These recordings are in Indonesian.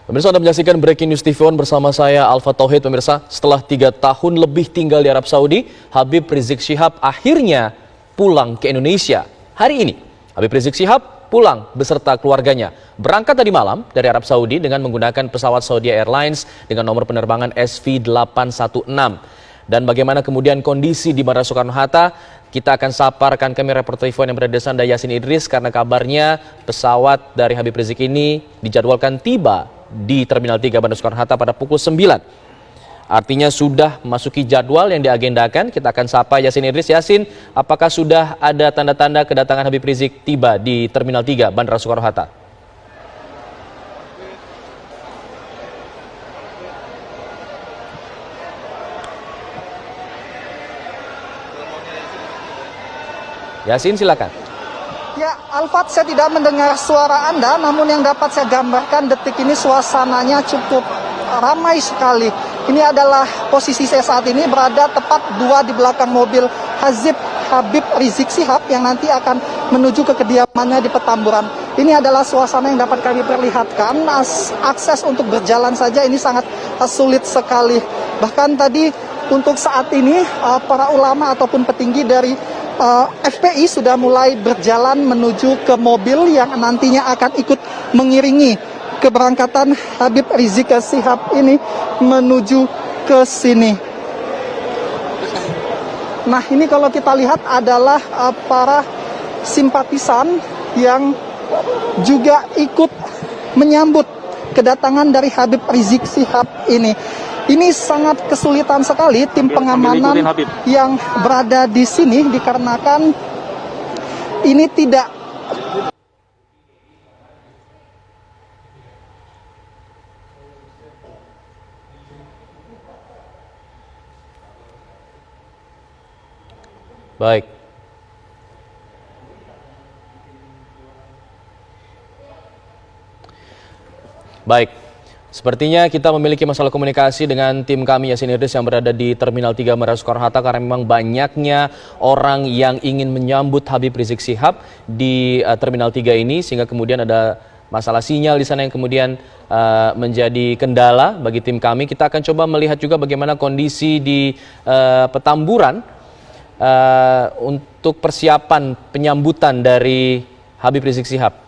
Pemirsa, Anda menyaksikan Breaking News TV One bersama saya Alfa Tauhid. Pemirsa, setelah 3 tahun lebih tinggal di Arab Saudi, Habib Rizik Syihab akhirnya pulang ke Indonesia. Hari ini, Habib Rizik Syihab pulang beserta keluarganya. Berangkat tadi malam dari Arab Saudi dengan menggunakan pesawat Saudi Airlines dengan nomor penerbangan SV816. Dan bagaimana kemudian kondisi di Bandara Soekarno-Hatta, kita akan sapa rekan kami reporter TV One yang berada di sana, Yasin Idris, karena kabarnya pesawat dari Habib Rizik ini dijadwalkan tiba di Terminal 3 Bandara Soekarno-Hatta pada pukul 9. Artinya sudah memasuki jadwal yang diagendakan. Kita akan sapa Yasin Idris. Yasin, apakah sudah ada tanda-tanda kedatangan Habib Rizik tiba di Terminal 3 Bandara Soekarno-Hatta? Yasin, silakan. Ya, Alfat, saya tidak mendengar suara Anda, namun yang dapat saya gambarkan detik ini suasananya cukup ramai sekali. Ini adalah posisi saya saat ini berada tepat 2 di belakang mobil Habib Rizik Syihab yang nanti akan menuju ke kediamannya di Petamburan. Ini adalah suasana yang dapat kami perlihatkan. Akses untuk berjalan saja ini sangat sulit sekali. Bahkan tadi untuk saat ini para ulama ataupun petinggi dari FPI sudah mulai berjalan menuju ke mobil yang nantinya akan ikut mengiringi keberangkatan Habib Rizik Syihab ini menuju ke sini. Nah, ini kalau kita lihat adalah para simpatisan yang juga ikut menyambut kedatangan dari Habib Rizik Syihab ini. Ini sangat kesulitan sekali tim pengamanan yang berada di sini dikarenakan ini tidak baik. Baik. Sepertinya kita memiliki masalah komunikasi dengan tim kami Yasin Idris yang berada di Terminal 3 Bandara Soekarno-Hatta karena memang banyaknya orang yang ingin menyambut Habib Rizik Syihab di Terminal 3 ini, sehingga kemudian ada masalah sinyal di sana yang kemudian menjadi kendala bagi tim kami. Kita akan coba melihat juga bagaimana kondisi di Petamburan untuk persiapan penyambutan dari Habib Rizik Syihab.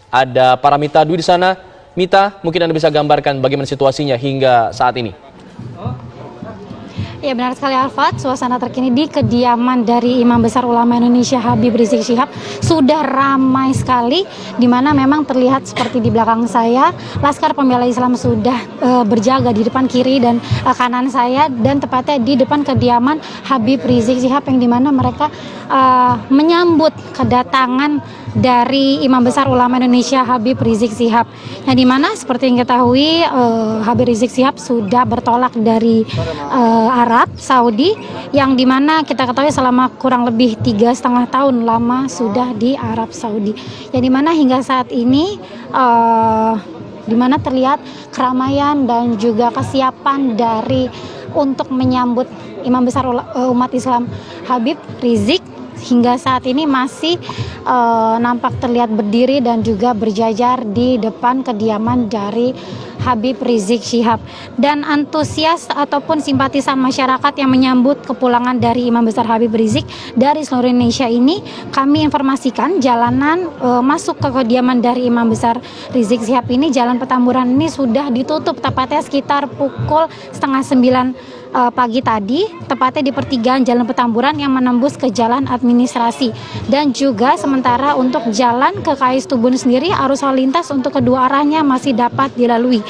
Ada Paramita Dwi di sana. Mita, mungkin Anda bisa gambarkan bagaimana situasinya hingga saat ini. Ya, benar sekali Alfat, suasana terkini di kediaman dari Imam Besar Ulama Indonesia Habib Rizik Syihab sudah ramai sekali, di mana memang terlihat seperti di belakang saya, Laskar Pembela Islam sudah berjaga di depan kiri dan kanan saya, dan tepatnya di depan kediaman Habib Rizik Syihab yang dimana mereka menyambut kedatangan dari Imam Besar Ulama Indonesia Habib Rizik Syihab, yang dimana seperti yang ketahui Habib Rizik Syihab sudah bertolak dari Arab Saudi, yang dimana kita ketahui selama kurang lebih 3,5 tahun lama sudah di Arab Saudi, yang dimana hingga saat ini dimana terlihat keramaian dan juga kesiapan dari untuk menyambut Imam Besar umat Islam Habib Rizik hingga saat ini masih nampak terlihat berdiri dan juga berjajar di depan kediaman dari Habib Rizik Syihab. Dan antusias ataupun simpatisan masyarakat yang menyambut kepulangan dari Imam Besar Habib Rizik dari seluruh Indonesia ini, kami informasikan jalanan masuk ke kediaman dari Imam Besar Rizik Syihab ini, Jalan Petamburan ini sudah ditutup tepatnya sekitar pukul 8:30 pagi tadi, tepatnya di pertigaan Jalan Petamburan yang menembus ke jalan administrasi. Dan juga sementara untuk jalan ke KS Tubun sendiri, arus lalu lintas untuk kedua arahnya masih dapat dilalui.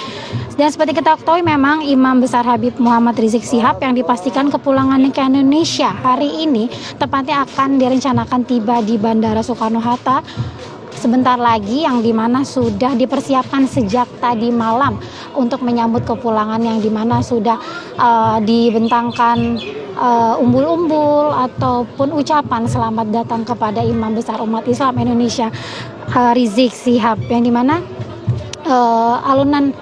Dan seperti kita ketahui, memang Imam Besar Habib Muhammad Rizik Syihab yang dipastikan kepulangannya ke Indonesia hari ini tepatnya akan direncanakan tiba di Bandara Soekarno-Hatta sebentar lagi, yang dimana sudah dipersiapkan sejak tadi malam untuk menyambut kepulangan, yang dimana sudah dibentangkan umbul-umbul ataupun ucapan selamat datang kepada Imam Besar umat Islam Indonesia Rizik Syihab, yang dimana alunan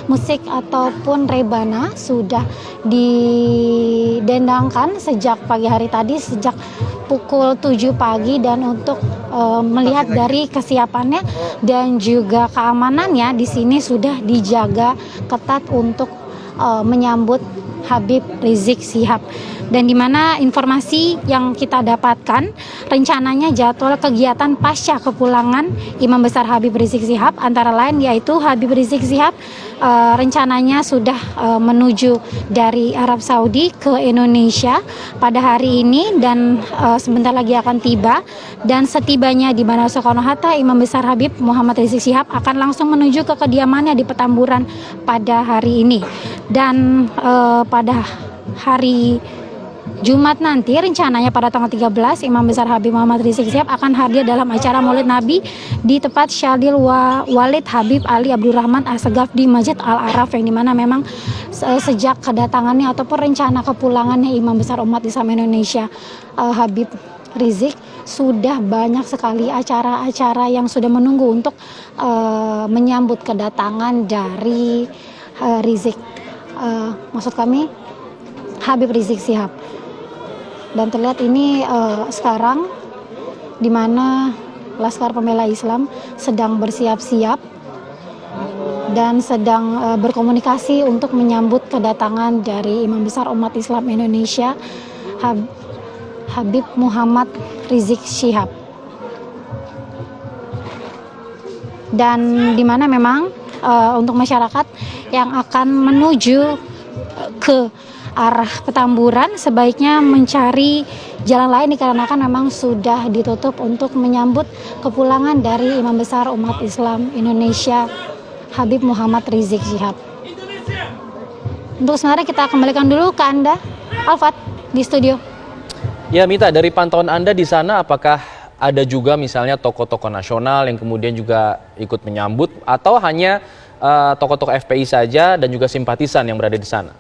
musik ataupun rebana sudah didendangkan sejak pagi hari tadi, sejak pukul 7 pagi dan untuk melihat dari kesiapannya dan juga keamanannya di sini sudah dijaga ketat untuk menyambut Habib Rizik Syihab. Dan di mana informasi yang kita dapatkan, rencananya jadwal kegiatan pasca kepulangan Imam Besar Habib Rizik Syihab antara lain yaitu Habib Rizik Syihab rencananya sudah menuju dari Arab Saudi ke Indonesia pada hari ini dan sebentar lagi akan tiba, dan setibanya di Bandara Soekarno-Hatta, Imam Besar Habib Muhammad Rizik Syihab akan langsung menuju ke kediamannya di Petamburan pada hari ini. Dan pada hari Jumat nanti rencananya pada tanggal 13 Imam Besar Habib Muhammad Rizik Syihab akan hadir dalam acara Maulid Nabi di tempat Syadil Walid Habib Ali Abdurrahman Assegaf di Masjid Al-Araf, yang dimana memang sejak kedatangannya ataupun rencana kepulangannya Imam Besar Umat Islam Indonesia Habib Rizik sudah banyak sekali acara-acara yang sudah menunggu untuk menyambut kedatangan dari Rizik, maksud kami Habib Rizik Syihab. Dan terlihat ini sekarang di mana Laskar Pembela Islam sedang bersiap-siap dan sedang berkomunikasi untuk menyambut kedatangan dari Imam Besar Umat Islam Indonesia Habib Muhammad Rizik Syihab. Dan di mana memang untuk masyarakat yang akan menuju ke arah Petamburan sebaiknya mencari jalan lain dikarenakan memang sudah ditutup untuk menyambut kepulangan dari Imam Besar Umat Islam Indonesia Habib Muhammad Rizik Syihab. Untuk sebenarnya kita kembalikan dulu ke Anda, Alfat, di studio. Ya Mita, dari pantauan Anda di sana apakah ada juga misalnya tokoh-tokoh nasional yang kemudian juga ikut menyambut atau hanya tokoh-tokoh FPI saja dan juga simpatisan yang berada di sana?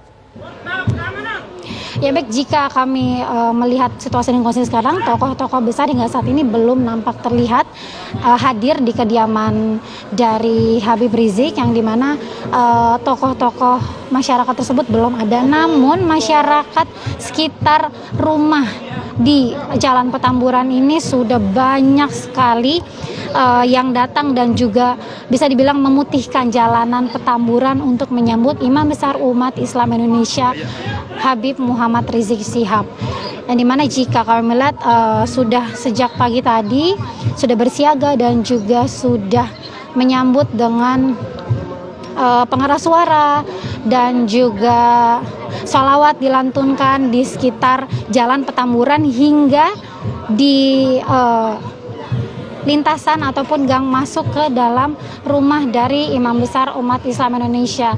Ya baik, jika kami melihat situasi dan kondisi sekarang, tokoh-tokoh besar hingga saat ini belum nampak terlihat hadir di kediaman dari Habib Rizik, yang dimana tokoh-tokoh masyarakat tersebut belum ada. Namun masyarakat sekitar rumah di Jalan Petamburan ini sudah banyak sekali yang datang dan juga bisa dibilang memutihkan jalanan Petamburan untuk menyambut Imam Besar Umat Islam Indonesia Habib Muhammad Rizik Syihab. Yang dimana jika kami melihat sudah sejak pagi tadi sudah bersiaga dan juga sudah menyambut dengan pengeras suara dan juga sholawat dilantunkan di sekitar Jalan Petamburan hingga di lintasan ataupun gang masuk ke dalam rumah dari Imam Besar Umat Islam Indonesia.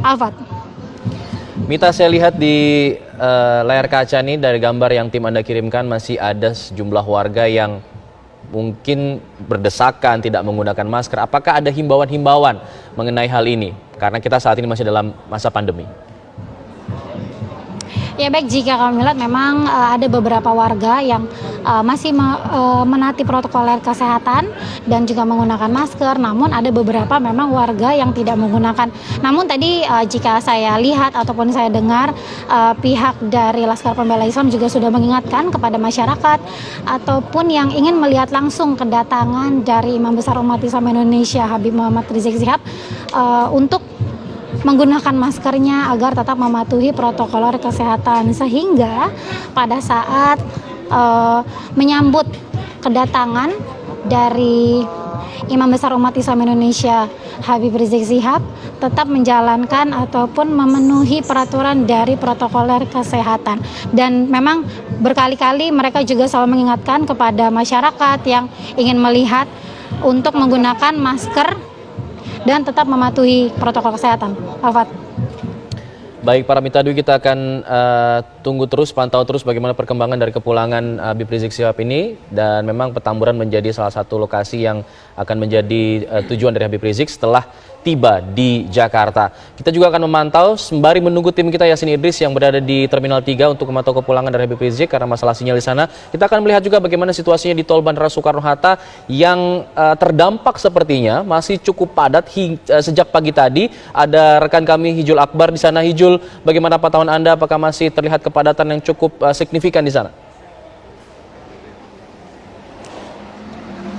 Alfat. Mita, saya lihat di layar kaca nih dari gambar yang tim Anda kirimkan masih ada sejumlah warga yang mungkin berdesakan tidak menggunakan masker. Apakah ada himbauan-himbauan mengenai hal ini? Karena kita saat ini masih dalam masa pandemi. Ya baik, jika kami melihat memang ada beberapa warga yang masih menaati protokoler kesehatan dan juga menggunakan masker, namun ada beberapa memang warga yang tidak menggunakan. Namun tadi jika saya lihat ataupun saya dengar pihak dari Laskar Pembela Islam juga sudah mengingatkan kepada masyarakat ataupun yang ingin melihat langsung kedatangan dari Imam Besar Umat Islam Indonesia Habib Muhammad Rizik Syihab untuk menggunakan maskernya agar tetap mematuhi protokol kesehatan, sehingga pada saat menyambut kedatangan dari Imam Besar Umat Islam Indonesia Habib Rizik Syihab tetap menjalankan ataupun memenuhi peraturan dari protokoler kesehatan. Dan memang berkali-kali mereka juga selalu mengingatkan kepada masyarakat yang ingin melihat untuk menggunakan masker dan tetap mematuhi protokol kesehatan. Alfat. Baik, para Mita Dwi, kita akan tunggu terus, pantau terus bagaimana perkembangan dari kepulangan Habib Rizik Syihab ini. Dan memang Petamburan menjadi salah satu lokasi yang akan menjadi tujuan dari Habib Rizik setelah tiba di Jakarta. Kita juga akan memantau sembari menunggu tim kita Yasin Idris yang berada di Terminal 3 untuk memantau kepulangan dari Habib Rizik karena masalah sinyal di sana. Kita akan melihat juga bagaimana situasinya di Tol Bandara Soekarno-Hatta yang terdampak sepertinya masih cukup padat sejak pagi tadi. Ada rekan kami Hijul Akbar di sana. Hijul, bagaimana pantauan Anda? Apakah masih terlihat kepadatan yang cukup signifikan di sana?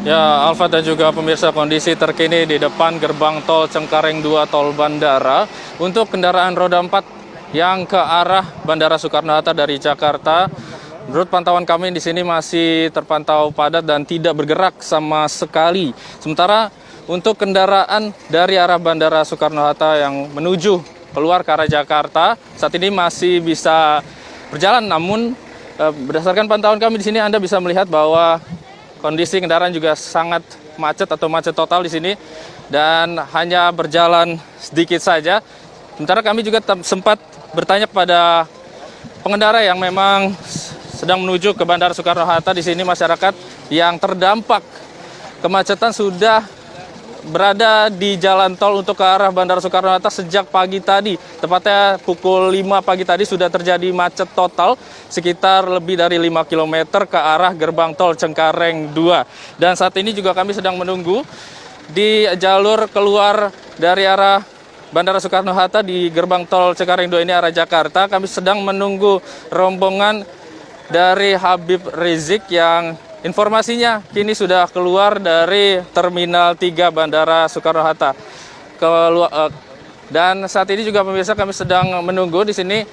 Ya, Alfa dan juga pemirsa, kondisi terkini di depan gerbang tol Cengkareng 2 Tol Bandara untuk kendaraan roda 4 yang ke arah Bandara Soekarno-Hatta dari Jakarta. Menurut pantauan kami di sini masih terpantau padat dan tidak bergerak sama sekali. Sementara untuk kendaraan dari arah Bandara Soekarno-Hatta yang menuju keluar ke arah Jakarta saat ini masih bisa berjalan, namun berdasarkan pantauan kami di sini Anda bisa melihat bahwa kondisi kendaraan juga sangat macet atau macet total di sini dan hanya berjalan sedikit saja. Sementara kami juga sempat bertanya kepada pengendara yang memang sedang menuju ke Bandara Soekarno-Hatta. Di sini masyarakat yang terdampak kemacetan sudah berada di jalan tol untuk ke arah Bandara Soekarno-Hatta sejak pagi tadi. Tepatnya pukul 5 pagi tadi sudah terjadi macet total sekitar lebih dari 5 km ke arah gerbang tol Cengkareng 2. Dan saat ini juga kami sedang menunggu di jalur keluar dari arah Bandara Soekarno-Hatta di gerbang tol Cengkareng 2 ini arah Jakarta. Kami sedang menunggu rombongan dari Habib Rizik yang informasinya kini sudah keluar dari Terminal 3 Bandara Soekarno-Hatta. Dan saat ini juga pemirsa kami sedang menunggu di sini,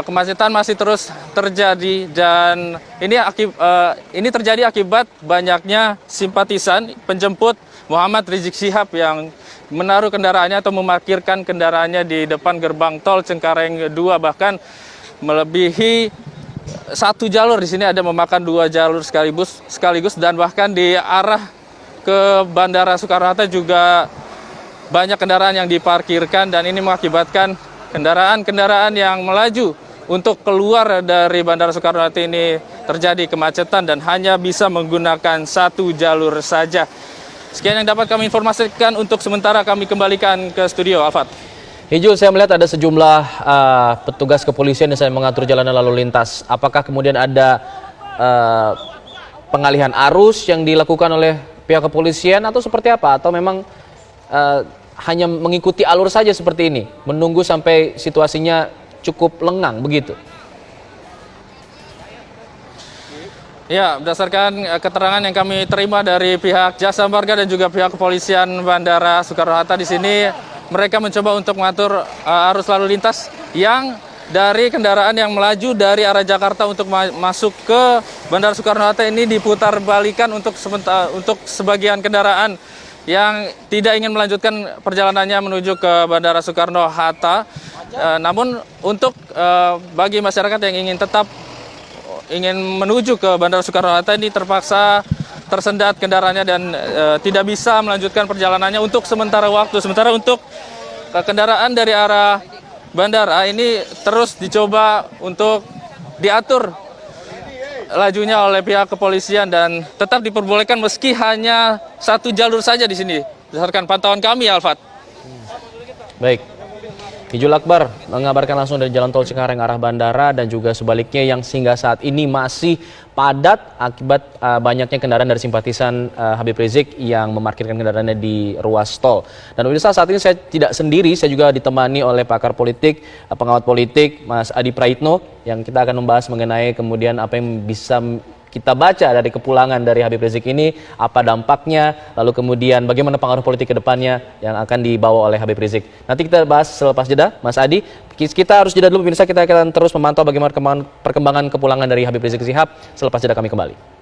kemacetan masih terus terjadi dan ini terjadi akibat banyaknya simpatisan penjemput Muhammad Rizik Syihab yang menaruh kendaraannya atau memarkirkan kendaraannya di depan gerbang tol Cengkareng 2, bahkan melebihi satu jalur. Di sini ada memakan 2 jalur sekaligus dan bahkan di arah ke Bandara Soekarno-Hatta juga banyak kendaraan yang diparkirkan dan ini mengakibatkan kendaraan-kendaraan yang melaju untuk keluar dari Bandara Soekarno-Hatta ini terjadi kemacetan dan hanya bisa menggunakan 1 jalur saja. Sekian yang dapat kami informasikan untuk sementara, kami kembalikan ke studio, Alfat. Ijul, saya melihat ada sejumlah petugas kepolisian yang sedang mengatur jalanan lalu lintas. Apakah kemudian ada pengalihan arus yang dilakukan oleh pihak kepolisian atau seperti apa? Atau memang hanya mengikuti alur saja seperti ini, menunggu sampai situasinya cukup lengang begitu? Ya, berdasarkan keterangan yang kami terima dari pihak Jasa Marga dan juga pihak kepolisian Bandara Soekarno-Hatta, di sini mereka mencoba untuk mengatur arus lalu lintas yang dari kendaraan yang melaju dari arah Jakarta untuk masuk ke Bandara Soekarno-Hatta ini diputar balikan untuk sebagian kendaraan yang tidak ingin melanjutkan perjalanannya menuju ke Bandara Soekarno-Hatta. Namun untuk bagi masyarakat yang ingin menuju ke Bandara Soekarno-Hatta ini terpaksa tersendat kendaraannya dan tidak bisa melanjutkan perjalanannya untuk sementara waktu. Sementara untuk kendaraan dari arah bandara ini terus dicoba untuk diatur lajunya oleh pihak kepolisian dan tetap diperbolehkan meski hanya 1 jalur saja di sini. Berdasarkan pantauan kami, Alfat. Baik. Ijul Akbar mengabarkan langsung dari jalan tol Cengkareng arah bandara dan juga sebaliknya yang hingga saat ini masih padat akibat banyaknya kendaraan dari simpatisan Habib Rizik yang memarkirkan kendaraannya di ruas tol. Dan pemirsa, saat ini saya tidak sendiri, saya juga ditemani oleh pakar politik, pengawat politik, Mas Adi Praitno, yang kita akan membahas mengenai kemudian apa yang bisa kita baca dari kepulangan dari Habib Rizik ini, apa dampaknya, lalu kemudian bagaimana pengaruh politik ke depannya yang akan dibawa oleh Habib Rizik. Nanti kita bahas selepas jeda, Mas Adi. Kita harus jeda dulu pemirsa, kita akan terus memantau bagaimana perkembangan kepulangan dari Habib Rizik Syihab. Selepas jeda kami kembali.